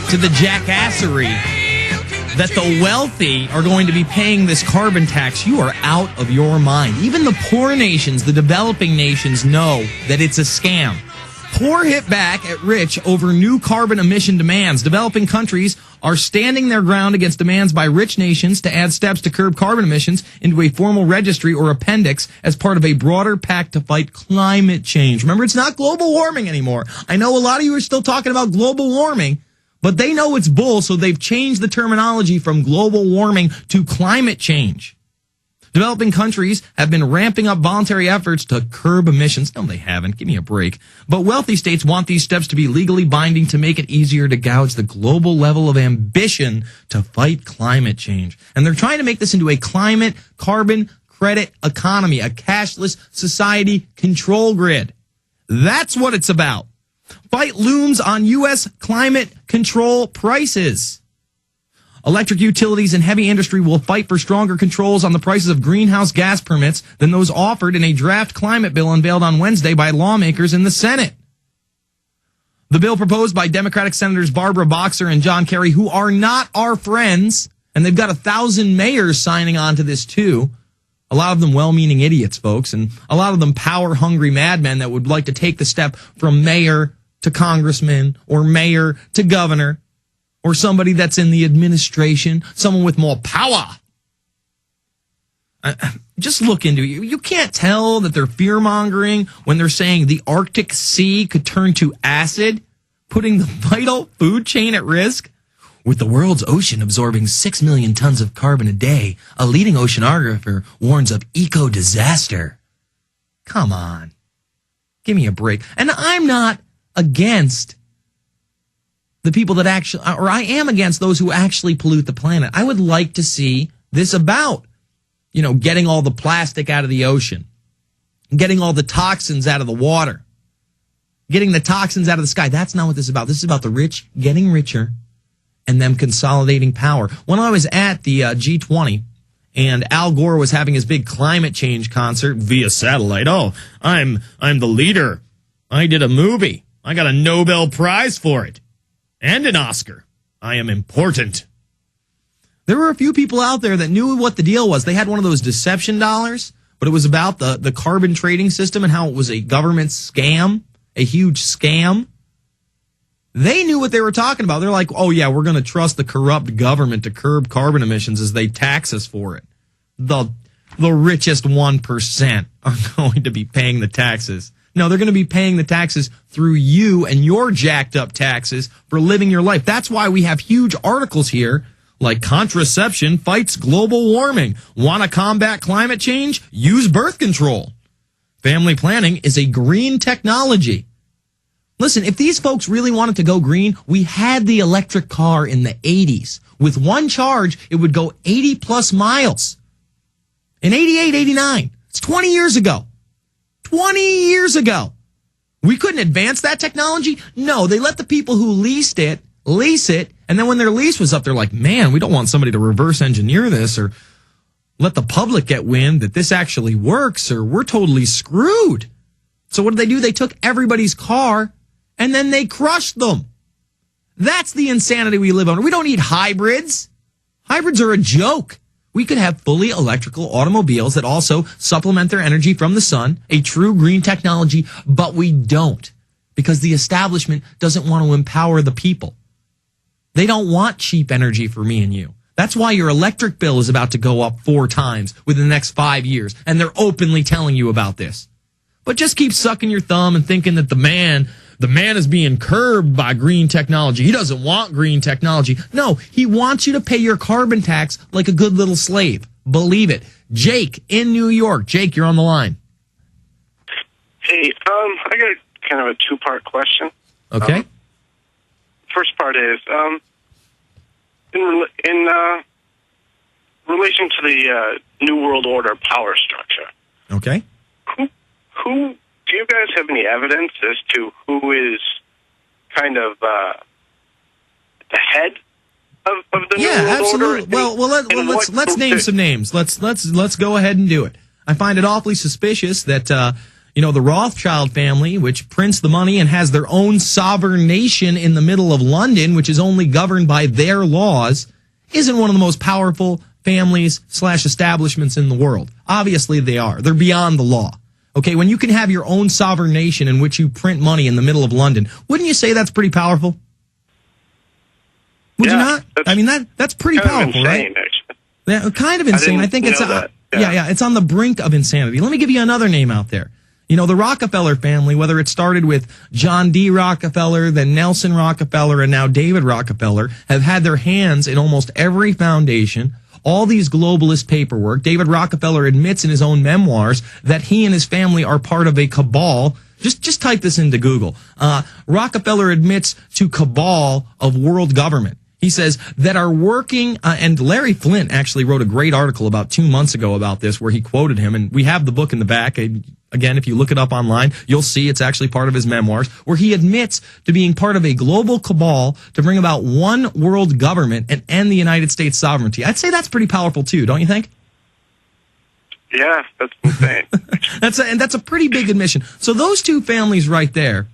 to the jackassery that the wealthy are going to be paying this carbon tax, you are out of your mind. Even the poor nations, the developing nations, know that it's a scam. Poor hit back at rich over new carbon emission demands. Developing countries are standing their ground against demands by rich nations to add steps to curb carbon emissions into a formal registry or appendix as part of a broader pact to fight climate change. Remember, it's not global warming anymore. I know a lot of you are still talking about global warming, but they know it's bull, so they've changed the terminology from global warming to climate change. Developing countries have been ramping up voluntary efforts to curb emissions. No, they haven't. Give me a break. But wealthy states want these steps to be legally binding to make it easier to gouge the global level of ambition to fight climate change. And they're trying to make this into a climate carbon credit economy, a cashless society control grid. That's what it's about. Fight looms on U.S. climate control prices. Electric utilities and heavy industry will fight for stronger controls on the prices of greenhouse gas permits than those offered in a draft climate bill unveiled on Wednesday by lawmakers in the Senate. The bill proposed by Democratic Senators Barbara Boxer and John Kerry, who are not our friends, and they've got 1,000 mayors signing on to this too. A lot of them well-meaning idiots, folks, and a lot of them power-hungry madmen that would like to take the step from mayor to congressman or mayor to governor, or somebody that's in the administration, someone with more power. Just look into it. You can't tell that they're fear-mongering when they're saying the Arctic Sea could turn to acid, putting the vital food chain at risk. With the world's ocean absorbing 6 million tons of carbon a day, a leading oceanographer warns of eco-disaster. Come on. Give me a break. And I'm not against the people that actually, or I am against those who actually pollute the planet. I would like to see this about, getting all the plastic out of the ocean, getting all the toxins out of the water, getting the toxins out of the sky. That's not what this is about. This is about the rich getting richer and them consolidating power. When I was at the G20 and Al Gore was having his big climate change concert via satellite, I'm the leader. I did a movie. I got a Nobel Prize for it. And an Oscar. I am important. There were a few people out there that knew what the deal was. They had one of those deception dollars, but it was about the carbon trading system and how it was a government scam, a huge scam. They knew what they were talking about. They're like, oh yeah, we're going to trust the corrupt government to curb carbon emissions as they tax us for it. The richest 1% are going to be paying the taxes. No, they're going to be paying the taxes through you and your jacked up taxes for living your life. That's why we have huge articles here like contraception fights global warming. Want to combat climate change? Use birth control. Family planning is a green technology. Listen, if these folks really wanted to go green, we had the electric car in the 80s. With one charge, it would go 80 plus miles. In 88, 89. It's 20 years ago. 20 years ago. We couldn't advance that technology? No, they let the people who lease it, and then when their lease was up, they're like, man, we don't want somebody to reverse engineer this or let the public get wind that this actually works or we're totally screwed. So what did they do? They took everybody's car and then they crushed them. That's the insanity we live under. We don't need hybrids. Hybrids are a joke. We could have fully electrical automobiles that also supplement their energy from the sun, a true green technology, but we don't because the establishment doesn't want to empower the people. They don't want cheap energy for me and you. That's why your electric bill is about to go up 4 times within the next 5 years, and they're openly telling you about this. But just keep sucking your thumb and thinking that the man is being curbed by green technology. He doesn't want green technology. No, he wants you to pay your carbon tax like a good little slave. Believe it. Jake in New York. Jake, you're on the line. Hey, I got kind of a 2-part question. Okay. First part is, in relation to the New World Order power structure. Okay. Who do you guys have any evidence as to who is kind of the head of the New World absolutely. Order? Well, let's name some names. Let's go ahead and do it. I find it awfully suspicious that The Rothschild family, which prints the money and has their own sovereign nation in the middle of London, which is only governed by their laws, isn't one of the most powerful families / establishments in the world. Obviously they are. They're beyond the law. Okay, when you can have your own sovereign nation in which you print money in the middle of London, wouldn't you say that's pretty powerful? Would you not? I mean, that's pretty powerful, insane, right? Actually. Yeah, kind of insane. I think it's it's on the brink of insanity. Let me give you another name out there. The Rockefeller family, whether it started with John D. Rockefeller, then Nelson Rockefeller, and now David Rockefeller, have had their hands in almost every foundation, all these globalist paperwork. David Rockefeller admits in his own memoirs that he and his family are part of a cabal. Just type this into Google. Rockefeller admits to cabal of world government. He says that are working, and Larry Flint actually wrote a great article about 2 months ago about this where he quoted him, and we have the book in the back. Again, if you look it up online, you'll see it's actually part of his memoirs, where he admits to being part of a global cabal to bring about one world government and end the United States sovereignty. I'd say that's pretty powerful too, don't you think? Yeah, that's insane. That's a pretty big admission. So those two families right there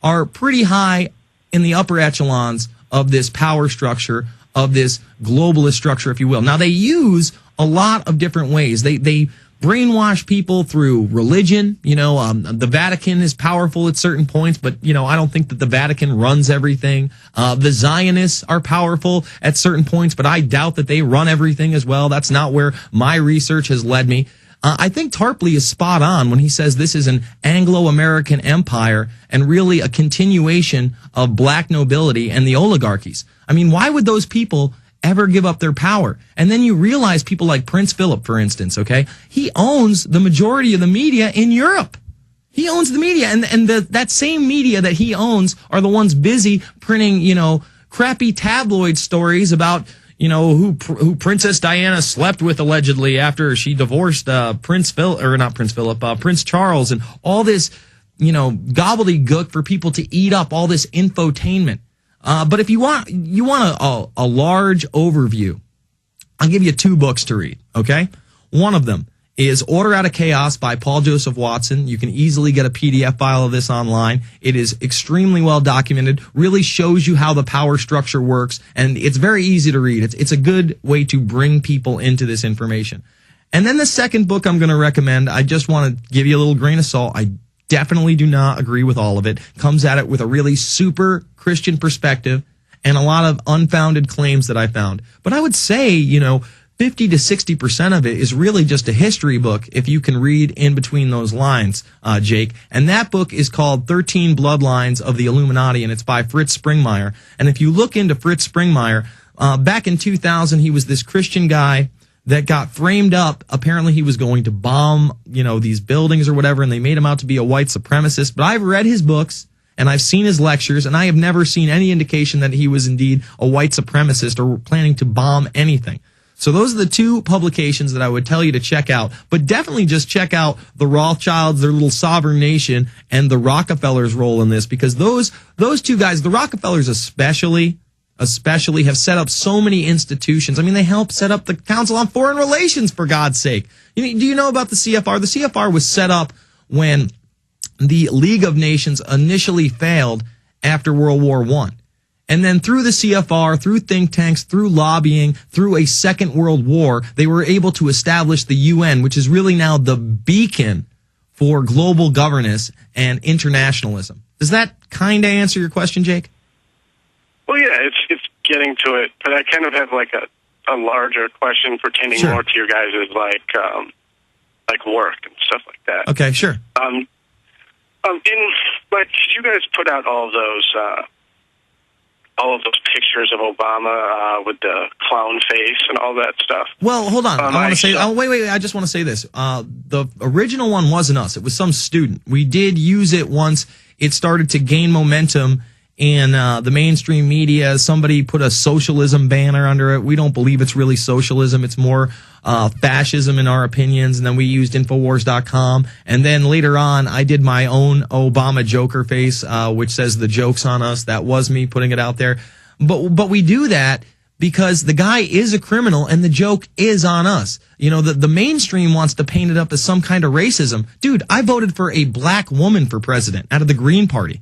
are pretty high in the upper echelons of this power structure, of this globalist structure, if you will. Now, they use a lot of different ways. They brainwash people through religion. The Vatican is powerful at certain points, but, I don't think that the Vatican runs everything. The Zionists are powerful at certain points, but I doubt that they run everything as well. That's not where my research has led me. I think Tarpley is spot on when he says this is an Anglo-American empire and really a continuation of black nobility and the oligarchies. I mean, why would those people ever give up their power? And then you realize people like Prince Philip, for instance, okay? He owns the majority of the media in Europe. He owns the media, and that same media that he owns are the ones busy printing, crappy tabloid stories about who Princess Diana slept with allegedly after she divorced Prince Charles, and all this, gobbledygook for people to eat up, all this infotainment. But if you want a large overview, I'll give you 2 books to read, okay? One of them is Order Out of Chaos by Paul Joseph Watson. You can easily get a PDF file of this online. It is extremely well documented, really shows you how the power structure works, and it's very easy to read. It's a good way to bring people into this information. And then the second book I'm going to recommend, I just want to give you a little grain of salt. I definitely do not agree with all of it. Comes at it with a really super Christian perspective and a lot of unfounded claims that I found. But I would say, 50 to 60% of it is really just a history book if you can read in between those lines, Jake. And that book is called 13 Bloodlines of the Illuminati, and it's by Fritz Springmeier. And if you look into Fritz Springmeier, back in 2000, he was this Christian guy that got framed up. Apparently he was going to bomb, these buildings or whatever, and they made him out to be a white supremacist. But I've read his books, and I've seen his lectures, and I have never seen any indication that he was indeed a white supremacist or planning to bomb anything. So those are the 2 publications that I would tell you to check out, but definitely just check out the Rothschilds, their little sovereign nation, and the Rockefellers' role in this, because those 2 guys, the Rockefellers especially have set up so many institutions. I mean, they helped set up the Council on Foreign Relations, for God's sake. Do you know about the CFR? The CFR was set up when the League of Nations initially failed after World War I. And then through the CFR, through think tanks, through lobbying, through a Second World War, they were able to establish the UN, which is really now the beacon for global governance and internationalism. Does that kind of answer your question, Jake? Well, yeah, it's getting to it, but I kind of have like a larger question pertaining more to your guys' like work and stuff like that. Okay, sure. You guys put out all of those pictures of Obama with the clown face and all that stuff. Well, hold on. I want to say. Wait. I just want to say this. The original one wasn't us. It was some student. We did use it once it started to gain momentum in the mainstream media. Somebody put a socialism banner under it. We don't believe it's really socialism. It's more fascism in our opinions. And then we used Infowars.com. And then later on, I did my own Obama Joker face, which says the joke's on us. That was me putting it out there. But we do that because the guy is a criminal and the joke is on us. You know, the mainstream wants to paint it up as some kind of racism. Dude, I voted for a black woman for president out of the Green Party.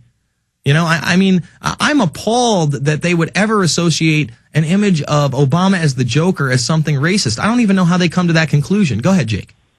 You know, I mean, I'm appalled that they would ever associate an image of Obama as the Joker as something racist. I don't even know how they come to that conclusion. Go ahead, Jake.